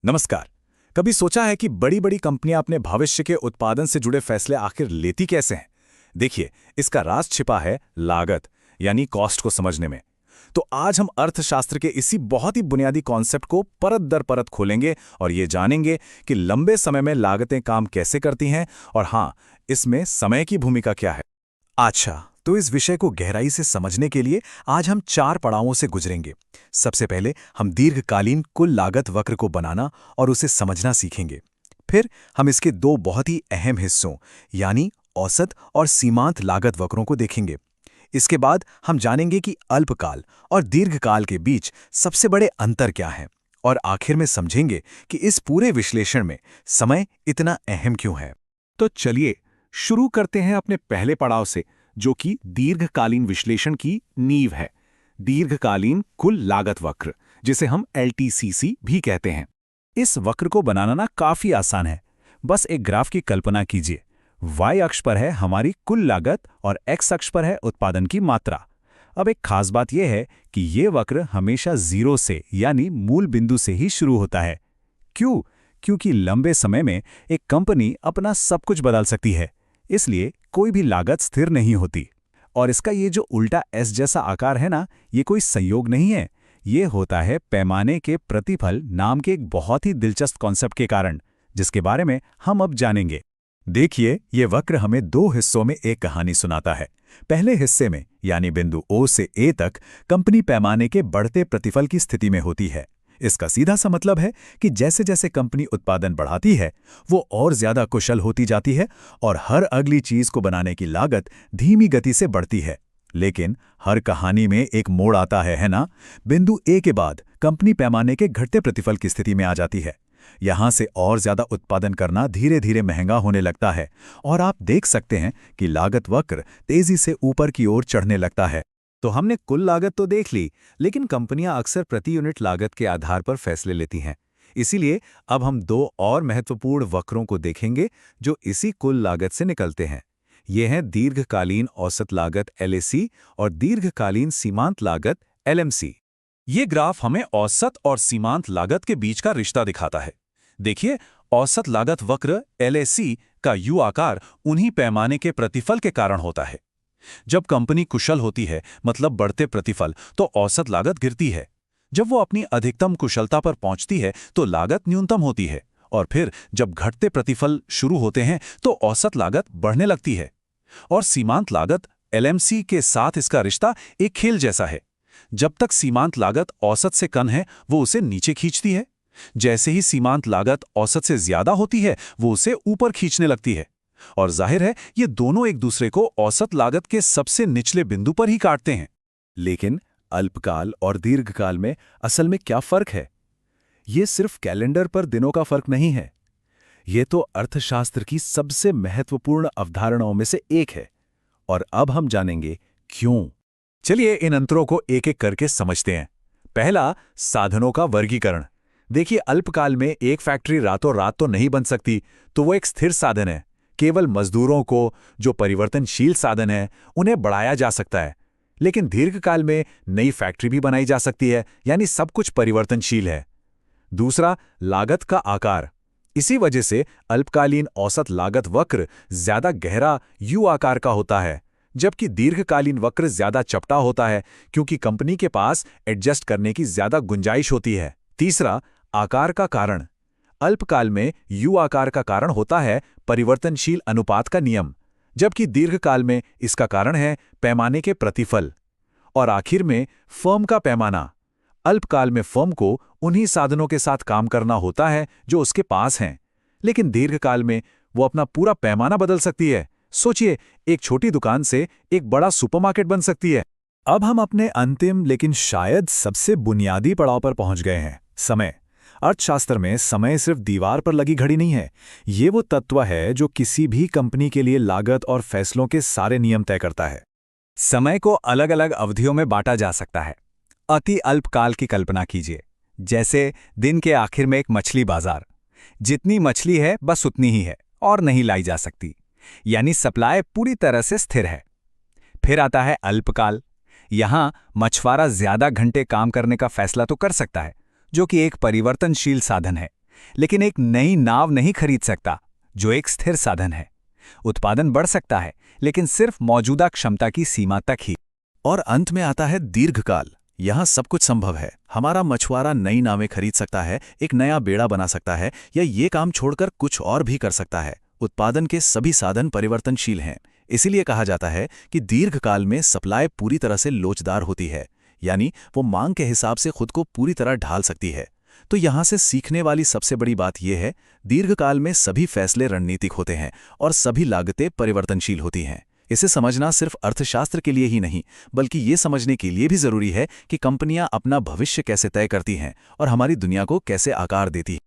नमस्कार। कभी सोचा है कि बड़ी बड़ी कंपनियां अपने भविष्य के उत्पादन से जुड़े फैसले आखिर लेती कैसे हैं? देखिए, इसका राज छिपा है लागत यानी कॉस्ट को समझने में। तो आज हम अर्थशास्त्र के इसी बहुत ही बुनियादी कॉन्सेप्ट को परत दर परत खोलेंगे और ये जानेंगे कि लंबे समय में लागतें काम कैसे करती हैं और हाँ, इसमें समय की भूमिका क्या है। अच्छा, तो इस विषय को गहराई से समझने के लिए आज हम 4 पड़ावों से गुजरेंगे। सबसे पहले हम दीर्घकालीन कुल लागत वक्र को बनाना और उसे समझना सीखेंगे। फिर हम इसके 2 बहुत ही अहम हिस्सों यानी औसत और सीमांत लागत वक्रों को देखेंगे। इसके बाद हम जानेंगे कि अल्पकाल और दीर्घकाल के बीच सबसे बड़े अंतर क्या हैं और आखिर में समझेंगे कि इस पूरे विश्लेषण में समय इतना अहम क्यों है। तो चलिए शुरू करते हैं अपने पहले पड़ाव से, जो कि दीर्घकालीन विश्लेषण की नींव है। दीर्घकालीन कुल लागत वक्र, जिसे हम LTCC भी कहते हैं। इस वक्र को बनाना ना काफी आसान है। बस एक ग्राफ की कल्पना कीजिए। Y अक्ष पर है हमारी कुल लागत और X अक्ष पर है उत्पादन की मात्रा। अब एक खास बात यह है कि ये वक्र हमेशा 0 से यानी मूल बिंदु से ही शुरू होता है। क्यों? क्योंकि लंबे समय में एक कंपनी अपना सब कुछ बदल सकती है, इसलिए कोई भी लागत स्थिर नहीं होती। और इसका ये जो उल्टा S जैसा आकार है ना, ये कोई संयोग नहीं है। ये होता है पैमाने के प्रतिफल नाम के एक बहुत ही दिलचस्प कॉन्सेप्ट के कारण, जिसके बारे में हम अब जानेंगे। देखिए, ये वक्र हमें 2 हिस्सों में एक कहानी सुनाता है। पहले हिस्से में यानी बिंदु O से A तक कंपनी पैमाने के बढ़ते प्रतिफल की स्थिति में होती है। इसका सीधा सा मतलब है कि जैसे जैसे कंपनी उत्पादन बढ़ाती है, वो और ज्यादा कुशल होती जाती है और हर अगली चीज को बनाने की लागत धीमी गति से बढ़ती है। लेकिन हर कहानी में एक मोड़ आता है ना? बिंदु ए के बाद कंपनी पैमाने के घटते प्रतिफल की स्थिति में आ जाती है। यहां से और ज्यादा उत्पादन करना धीरे धीरे महंगा होने लगता है और आप देख सकते हैं कि लागत वक्र तेजी से ऊपर की ओर चढ़ने लगता है। तो हमने कुल लागत तो देख ली, लेकिन कंपनियां अक्सर प्रति यूनिट लागत के आधार पर फैसले लेती हैं। इसीलिए अब हम 2 और महत्वपूर्ण वक्रों को देखेंगे जो इसी कुल लागत से निकलते हैं। ये हैं दीर्घकालीन औसत लागत LAC और दीर्घकालीन सीमांत लागत LMC। ये ग्राफ हमें औसत और सीमांत लागत के बीच का रिश्ता दिखाता है। देखिए, औसत लागत वक्र LAC का U आकार उन्हीं पैमाने के प्रतिफल के कारण होता है। जब कंपनी कुशल होती है, मतलब बढ़ते प्रतिफल, तो औसत लागत गिरती है। जब वो अपनी अधिकतम कुशलता पर पहुंचती है तो लागत न्यूनतम होती है और फिर जब घटते प्रतिफल शुरू होते हैं तो औसत लागत बढ़ने लगती है। और सीमांत लागत LMC के साथ इसका रिश्ता एक खेल जैसा है। जब तक सीमांत लागत औसत से कम है, वो उसे नीचे खींचती है। जैसे ही सीमांत लागत औसत से ज्यादा होती है, वो उसे ऊपर खींचने लगती है। और जाहिर है, ये दोनों एक दूसरे को औसत लागत के सबसे निचले बिंदु पर ही काटते हैं। लेकिन अल्पकाल और दीर्घकाल में असल में क्या फर्क है? ये सिर्फ कैलेंडर पर दिनों का फर्क नहीं है। ये तो अर्थशास्त्र की सबसे महत्वपूर्ण अवधारणाओं में से एक है। और अब हम जानेंगे क्यों। चलिए इन अंतरों को एक एक करके समझते हैं। पहला, साधनों का वर्गीकरण। देखिए, अल्पकाल में एक फैक्ट्री रातों रात तो नहीं बन सकती, तो वो एक स्थिर साधन है। केवल मजदूरों को, जो परिवर्तनशील साधन है, उन्हें बढ़ाया जा सकता है। लेकिन दीर्घकाल में नई फैक्ट्री भी बनाई जा सकती है, यानी सब कुछ परिवर्तनशील है। दूसरा, लागत का आकार। इसी वजह से अल्पकालीन औसत लागत वक्र ज्यादा गहरा U आकार का होता है, जबकि दीर्घकालीन वक्र ज्यादा चपटा होता है, क्योंकि कंपनी के पास एडजस्ट करने की ज्यादा गुंजाइश होती है। तीसरा, आकार का कारण। अल्पकाल में U आकार का कारण होता है परिवर्तनशील अनुपात का नियम, जबकि दीर्घकाल में इसका कारण है पैमाने के प्रतिफल। और आखिर में फर्म का पैमाना। अल्पकाल में फर्म को उन्हीं साधनों के साथ काम करना होता है जो उसके पास हैं, लेकिन दीर्घकाल में वो अपना पूरा पैमाना बदल सकती है। सोचिए, एक छोटी दुकान से एक बड़ा सुपरमार्केट बन सकती है। अब हम अपने अंतिम लेकिन शायद सबसे बुनियादी पड़ाव पर पहुंच गए हैं, समय। अर्थशास्त्र में समय सिर्फ दीवार पर लगी घड़ी नहीं है। ये वो तत्व है जो किसी भी कंपनी के लिए लागत और फैसलों के सारे नियम तय करता है। समय को अलग अलग अवधियों में बांटा जा सकता है। अति अल्पकाल की कल्पना कीजिए, जैसे दिन के आखिर में एक मछली बाजार। जितनी मछली है बस उतनी ही है और नहीं लाई जा सकती, यानी सप्लाई पूरी तरह से स्थिर है। फिर आता है अल्पकाल। यहां मछुआरा ज्यादा घंटे काम करने का फैसला तो कर सकता है, जो कि एक परिवर्तनशील साधन है, लेकिन एक नई नाव नहीं खरीद सकता, जो एक स्थिर साधन है। उत्पादन बढ़ सकता है, लेकिन सिर्फ मौजूदा क्षमता की सीमा तक ही। और अंत में आता है दीर्घकाल। यहाँ सब कुछ संभव है। हमारा मछुआरा नई नावें खरीद सकता है, एक नया बेड़ा बना सकता है, या ये काम छोड़कर कुछ और भी कर सकता है। उत्पादन के सभी साधन परिवर्तनशील हैं। इसीलिए कहा जाता है कि दीर्घकाल में सप्लाई पूरी तरह से लोचदार होती है, यानी वो मांग के हिसाब से खुद को पूरी तरह ढाल सकती है। तो यहाँ से सीखने वाली सबसे बड़ी बात यह है, दीर्घकाल में सभी फैसले रणनीतिक होते हैं और सभी लागतें परिवर्तनशील होती हैं। इसे समझना सिर्फ अर्थशास्त्र के लिए ही नहीं, बल्कि ये समझने के लिए भी जरूरी है कि कंपनियां अपना भविष्य कैसे तय करती हैं और हमारी दुनिया को कैसे आकार देती हैं।